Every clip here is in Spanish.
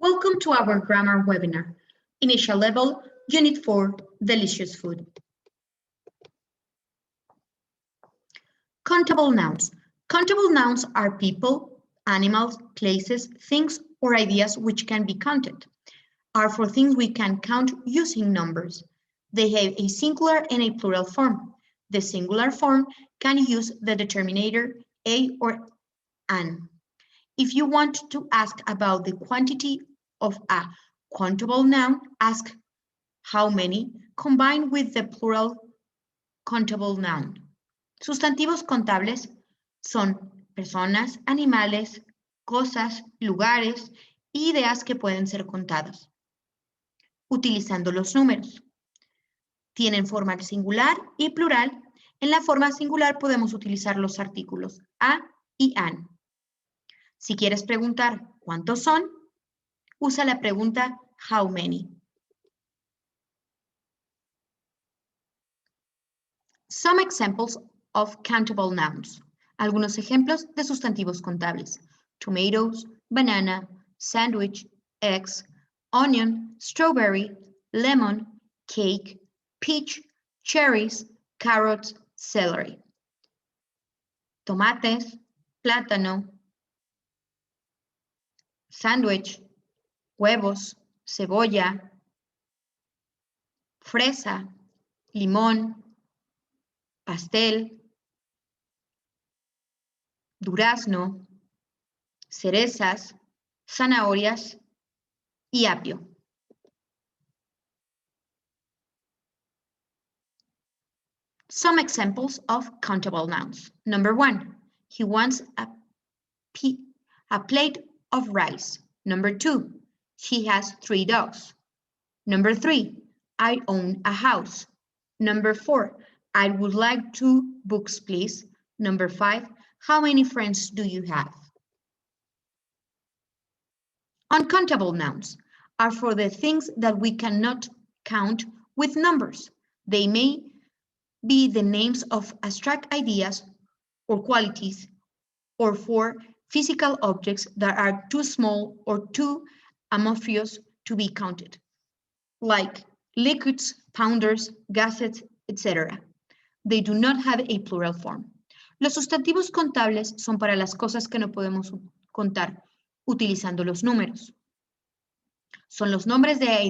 Welcome to our grammar webinar. Initial level, Unit 4, Delicious Food. Countable nouns. Countable nouns are people, animals, places, things, or ideas which can be counted. Are for things we can count using numbers. They have a singular and a plural form. The singular form can use the determinator a or an. If you want to ask about the quantity of a countable noun, ask how many combined with the plural countable noun. Sustantivos contables son personas, animales, cosas, lugares y ideas que pueden ser contadas. Utilizando los números. Tienen forma singular y plural. En la forma singular podemos utilizar los artículos a y an. Si quieres preguntar cuántos son, usa la pregunta how many. Some examples of countable nouns. Algunos ejemplos de sustantivos contables. Tomatoes, banana, sandwich, eggs, onion, strawberry, lemon, cake, peach, cherries, carrots, celery. Tomates, plátano, sándwich, huevos, cebolla, fresa, limón, pastel, durazno, cerezas, zanahorias y apio. Some examples of countable nouns. Number 1, he wants a plate of rice. Number 2, he has 3 dogs. Number 3, I own a house. Number 4, I would like 2 books, please. Number 5, how many friends do you have? Uncountable nouns are for the things that we cannot count with numbers. They may be the names of abstract ideas or qualities, or for physical objects that are too small or too amorphous to be counted, like liquids, powders, gases, etc. They do not have a plural form. Los sustantivos contables son para las cosas que no podemos contar utilizando los números. Son los nombres de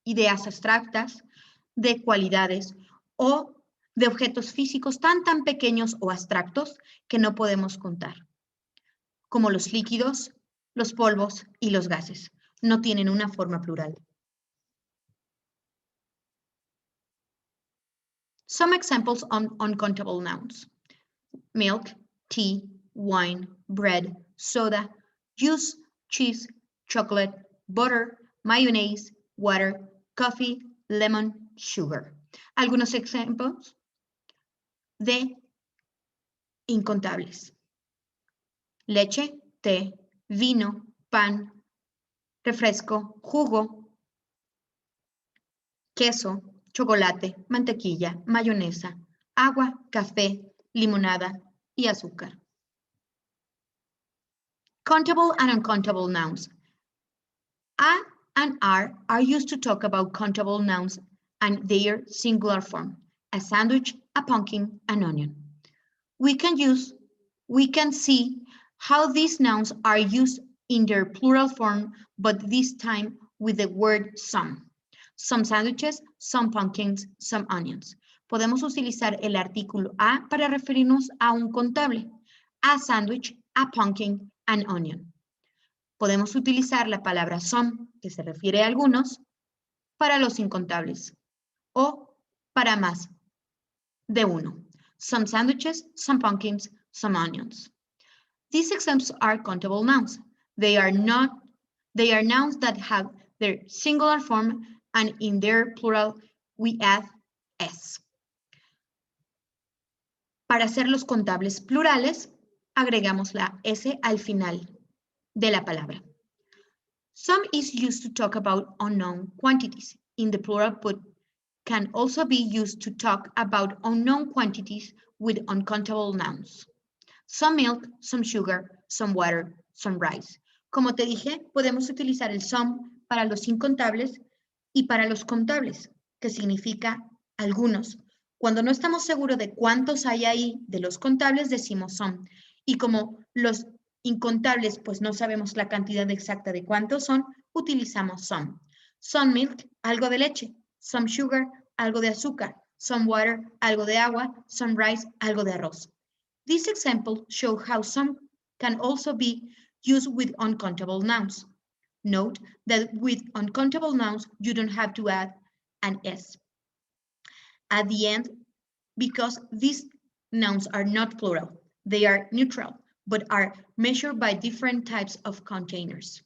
ideas abstractas, de cualidades o de objetos físicos tan pequeños o abstractos que no podemos contar, como los líquidos, los polvos y los gases. No tienen una forma plural. Some examples on uncountable nouns. Milk, tea, wine, bread, soda, juice, cheese, chocolate, butter, mayonnaise, water, coffee, lemon, sugar. Algunos ejemplos de incontables. Leche, té, vino, pan, refresco, jugo, queso, chocolate, mantequilla, mayonesa, agua, café, limonada y azúcar. Countable and uncountable nouns. A and are used to talk about countable nouns and their singular form, a sandwich, a pumpkin, an onion. We can see how these nouns are used in their plural form, but this time with the word some. Some sandwiches, some pumpkins, some onions. Podemos utilizar el artículo a para referirnos a un contable, a sandwich, a pumpkin, an onion. Podemos utilizar la palabra some, que se refiere a algunos, para los incontables, o para más de uno. Some sandwiches, some pumpkins, some onions. These examples are countable nouns. They are nouns that have their singular form and in their plural we add s. Para hacer los contables plurales, agregamos la s al final de la palabra. Some is used to talk about unknown quantities in the plural, but can also be used to talk about unknown quantities with uncountable nouns. Some milk, some sugar, some water, some rice. Como te dije, podemos utilizar el some para los incontables y para los contables, que significa algunos. Cuando no estamos seguros de cuántos hay ahí de los contables, decimos some. Y como los incontables, pues no sabemos la cantidad exacta de cuántos son, utilizamos some. Some milk, algo de leche. Some sugar, algo de azúcar. Some water, algo de agua. Some rice, algo de arroz. This example shows how some can also be used with uncountable nouns. Note that with uncountable nouns, you don't have to add an S at the end because these nouns are not plural. They are neutral, but are measured by different types of containers.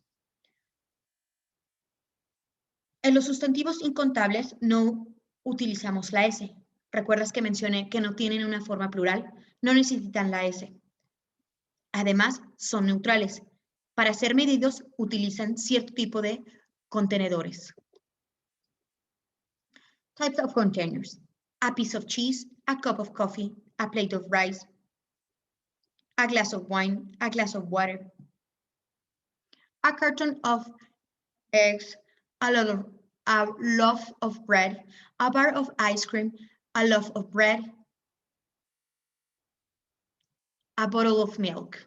En los sustantivos incontables no utilizamos la S. ¿Recuerdas que mencioné que no tienen una forma plural? No necesitan la S. Además, son neutrales. Para ser medidos, utilizan cierto tipo de contenedores. Types of containers. A piece of cheese, a cup of coffee, a plate of rice, a glass of wine, a glass of water, a carton of eggs, a loaf of bread, a bar of ice cream, a loaf of bread, a bottle of milk.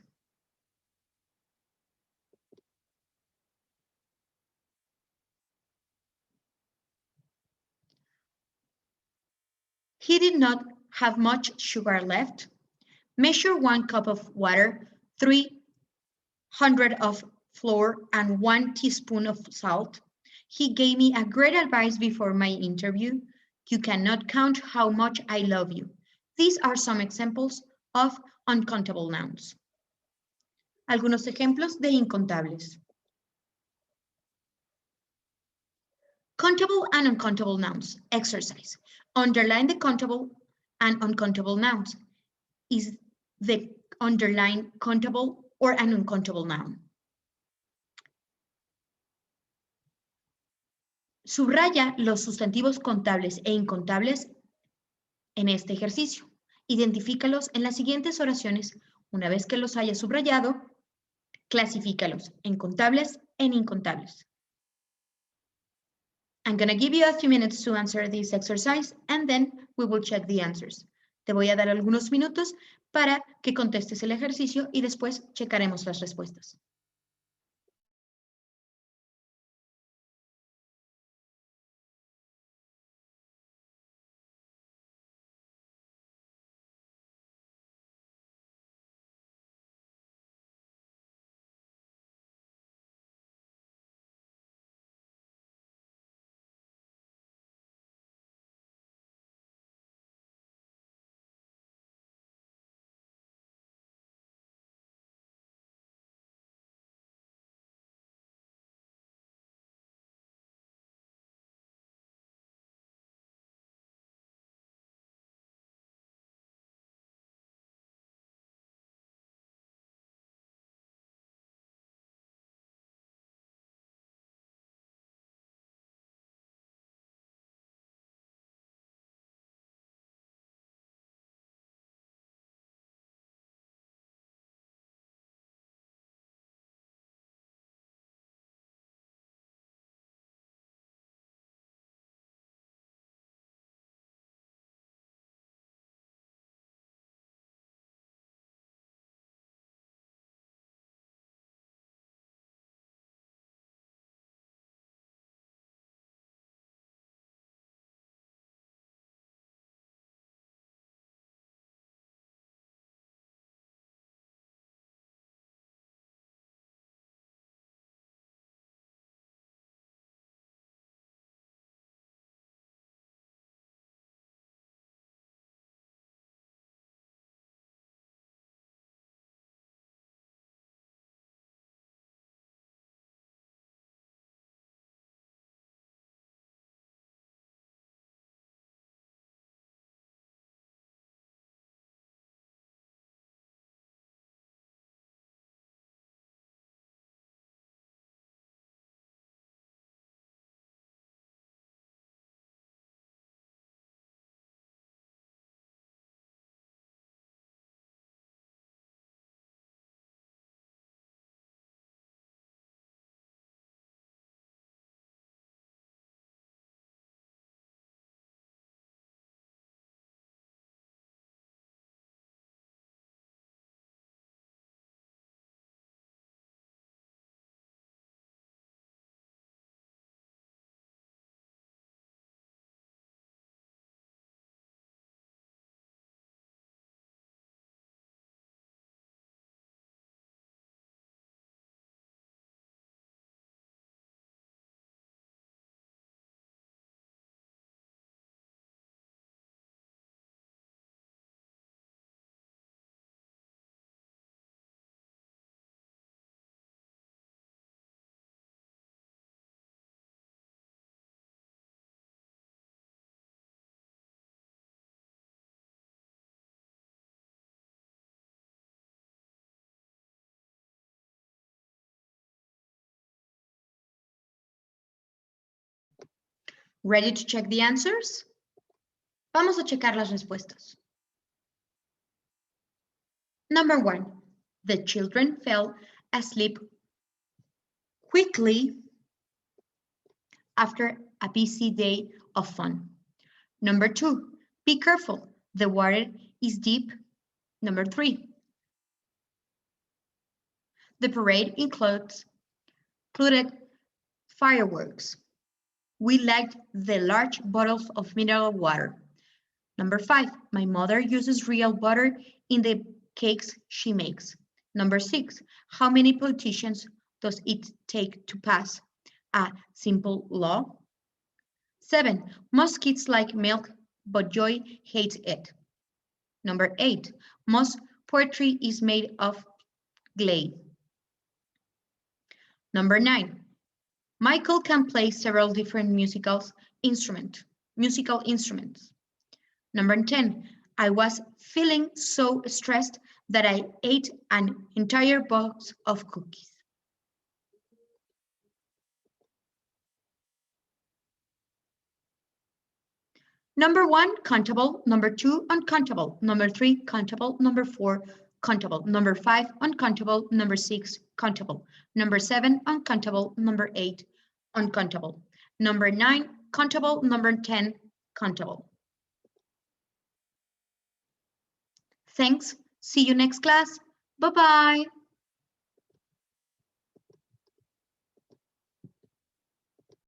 He did not have much sugar left. Measure 1 cup of water, 300 of flour, and 1 teaspoon of salt. He gave me a great advice before my interview. You cannot count how much I love you. These are some examples of uncountable nouns. Algunos ejemplos de incontables. Countable and uncountable nouns. Exercise. Underline the countable and uncountable nouns. Is the underline countable or an uncountable noun? Subraya los sustantivos contables e incontables en este ejercicio. Identifícalos en las siguientes oraciones. Una vez que los hayas subrayado, clasifícalos en contables en incontables. I'm going to give you a few minutes to answer this exercise and then we will check the answers. Te voy a dar algunos minutos para que contestes el ejercicio y después checaremos las respuestas. Ready to check the answers? Vamos a checar las respuestas. Number 1, the children fell asleep quickly after a busy day of fun. Number 2, be careful, the water is deep. Number 3, the parade included fireworks. We liked the large bottles of mineral water. Number 5, my mother uses real butter in the cakes she makes. Number 6, how many politicians does it take to pass a simple law? 7, most kids like milk, but Joy hates it. Number 8, most poetry is made of clay. Number 9, Michael can play several different musical instruments. Number 10, I was feeling so stressed that I ate an entire box of cookies. Number 1, countable. Number 2, uncountable. Number 3, countable. Number 4, countable. Number 5, uncountable. Number 6, countable. Number 7, uncountable. Number 8, uncountable. Number 9, countable. Number 10, countable. Thanks. See you next class. Bye-bye.